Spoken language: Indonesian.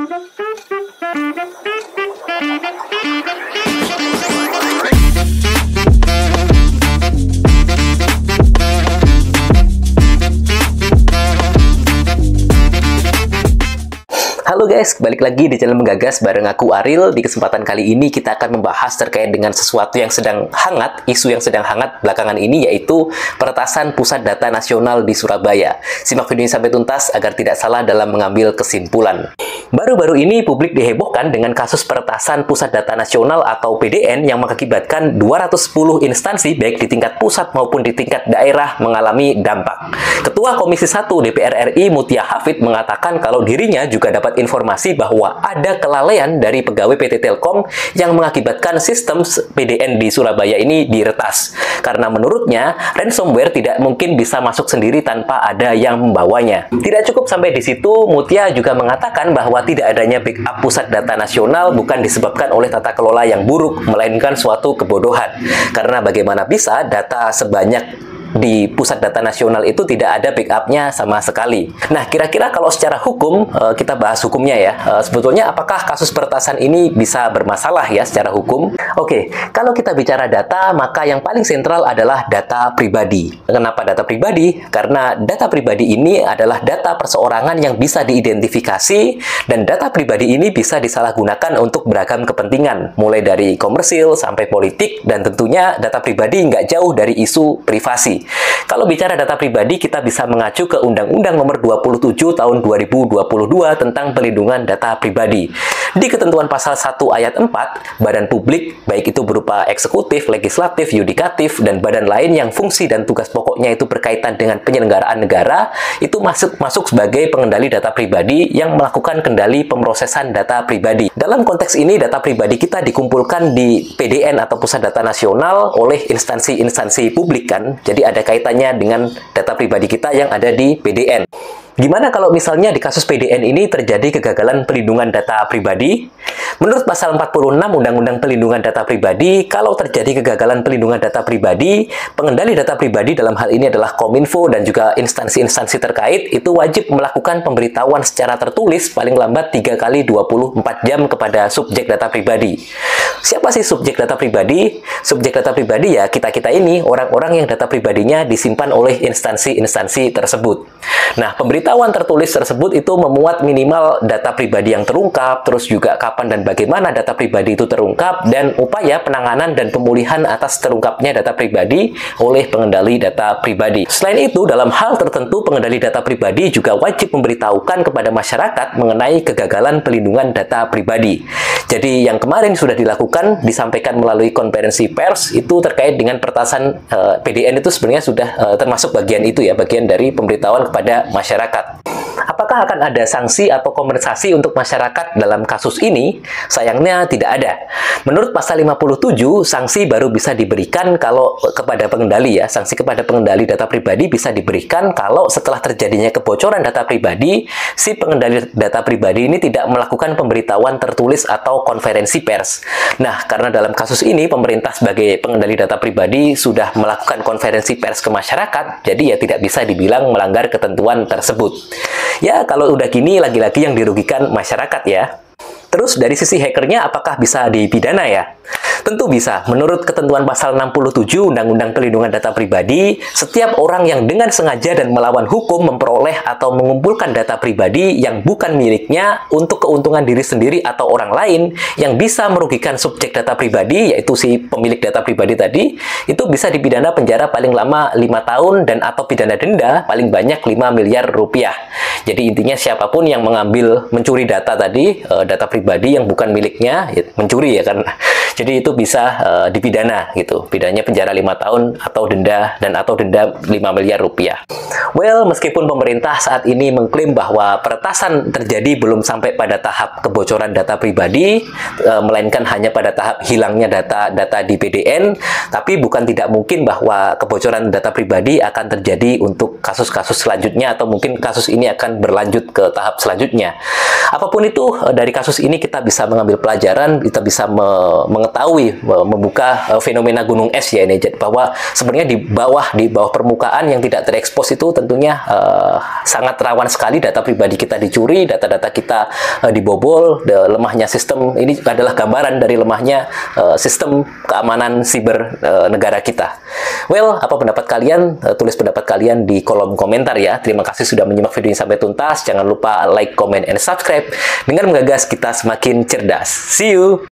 Halo guys, balik lagi di channel Menggagas bareng aku Aril. Di kesempatan kali ini kita akan membahas terkait dengan sesuatu yang sedang hangat, isu yang sedang hangat belakangan ini, yaitu peretasan Pusat Data Nasional di Surabaya. Simak video ini sampai tuntas agar tidak salah dalam mengambil kesimpulan. Baru-baru ini publik dihebohkan dengan kasus peretasan Pusat Data Nasional atau PDN yang mengakibatkan 210 instansi baik di tingkat pusat maupun di tingkat daerah mengalami dampak. Ketua Komisi 1 DPR RI Mutia Hafid mengatakan kalau dirinya juga dapat informasi bahwa ada kelalaian dari pegawai PT Telkom yang mengakibatkan sistem PDN di Surabaya ini diretas. Karena menurutnya, ransomware tidak mungkin bisa masuk sendiri tanpa ada yang membawanya. Tidak cukup sampai di situ, Mutia juga mengatakan bahwa tidak adanya backup Pusat Data Nasional bukan disebabkan oleh tata kelola yang buruk, melainkan suatu kebodohan. Karena bagaimana bisa data sebanyak di Pusat Data Nasional itu tidak ada backupnya sama sekali. Nah, kira-kira kalau secara hukum, kita bahas hukumnya ya. Sebetulnya apakah kasus peretasan ini bisa bermasalah ya secara hukum? Oke, kalau kita bicara data, maka yang paling sentral adalah data pribadi. Kenapa data pribadi? Karena data pribadi ini adalah data perseorangan yang bisa diidentifikasi, dan data pribadi ini bisa disalahgunakan untuk beragam kepentingan, mulai dari komersil sampai politik, dan tentunya data pribadi nggak jauh dari isu privasi. Kalau bicara data pribadi, kita bisa mengacu ke Undang-Undang Nomor 27 Tahun 2022 tentang Perlindungan Data Pribadi. Di ketentuan pasal 1 ayat 4, badan publik, baik itu berupa eksekutif, legislatif, yudikatif, dan badan lain yang fungsi dan tugas pokoknya itu berkaitan dengan penyelenggaraan negara, itu masuk sebagai pengendali data pribadi yang melakukan kendali pemrosesan data pribadi. Dalam konteks ini, data pribadi kita dikumpulkan di PDN atau Pusat Data Nasional oleh instansi-instansi publik kan. Jadi ada kaitannya dengan data pribadi kita yang ada di PDN. Gimana kalau misalnya di kasus PDN ini terjadi kegagalan pelindungan data pribadi? Menurut pasal 46 Undang-Undang Pelindungan Data Pribadi, kalau terjadi kegagalan pelindungan data pribadi, pengendali data pribadi dalam hal ini adalah Kominfo dan juga instansi-instansi terkait itu wajib melakukan pemberitahuan secara tertulis paling lambat 3 kali 24 jam kepada subjek data pribadi. Siapa sih subjek data pribadi? Subjek data pribadi ya kita-kita ini, orang-orang yang data pribadinya disimpan oleh instansi-instansi tersebut. Nah, pemberitahuan tertulis tersebut itu memuat minimal data pribadi yang terungkap, terus juga kapan dan bagaimana data pribadi itu terungkap, dan upaya penanganan dan pemulihan atas terungkapnya data pribadi oleh pengendali data pribadi. Selain itu, dalam hal tertentu, pengendali data pribadi juga wajib memberitahukan kepada masyarakat mengenai kegagalan pelindungan data pribadi. Jadi, yang kemarin sudah dilakukan, disampaikan melalui konferensi pers, itu terkait dengan peretasan PDN itu sebenarnya sudah termasuk bagian itu ya, bagian dari pemberitahuan kepada masyarakat. Apakah akan ada sanksi atau kompensasi untuk masyarakat dalam kasus ini? Sayangnya tidak ada. Menurut pasal 57, sanksi baru bisa diberikan kalau kepada pengendali ya. Sanksi kepada pengendali data pribadi bisa diberikan kalau setelah terjadinya kebocoran data pribadi, si pengendali data pribadi ini tidak melakukan pemberitahuan tertulis atau konferensi pers. Nah, karena dalam kasus ini pemerintah sebagai pengendali data pribadi sudah melakukan konferensi pers ke masyarakat, jadi ya tidak bisa dibilang melanggar ketentuan tersebut. Ya, kalau udah gini, lagi-lagi yang dirugikan masyarakat ya. Terus dari sisi hackernya, apakah bisa dipidana ya? Tentu bisa. Menurut ketentuan pasal 67 Undang-Undang Pelindungan Data Pribadi, setiap orang yang dengan sengaja dan melawan hukum memperoleh atau mengumpulkan data pribadi yang bukan miliknya untuk keuntungan diri sendiri atau orang lain yang bisa merugikan subjek data pribadi, yaitu si pemilik data pribadi tadi, itu bisa dipidana penjara paling lama 5 tahun dan atau pidana denda paling banyak 5 miliar rupiah. Jadi intinya siapapun yang mencuri data tadi, data pribadi yang bukan miliknya, ya, mencuri ya kan. Jadi itu bisa dipidana gitu. Pidananya penjara 5 tahun atau denda 5 miliar rupiah. Well, meskipun pemerintah saat ini mengklaim bahwa peretasan terjadi belum sampai pada tahap kebocoran data pribadi, melainkan hanya pada tahap hilangnya data di PDN, tapi bukan tidak mungkin bahwa kebocoran data pribadi akan terjadi untuk kasus-kasus selanjutnya, atau mungkin kasus ini akan berlanjut ke tahap selanjutnya. Apapun itu, dari kasus ini kita bisa mengambil pelajaran, kita bisa mengetahui mengetahui, membuka fenomena gunung es ya ini, bahwa sebenarnya di bawah permukaan yang tidak terekspos itu tentunya sangat rawan sekali data pribadi kita dicuri, data-data kita dibobol, lemahnya sistem ini adalah gambaran dari lemahnya sistem keamanan siber negara kita. Well, apa pendapat kalian? Tulis pendapat kalian di kolom komentar ya. Terima kasih sudah menyimak video ini sampai tuntas. Jangan lupa like, comment, and subscribe. Dengan menggagas kita semakin cerdas. See you!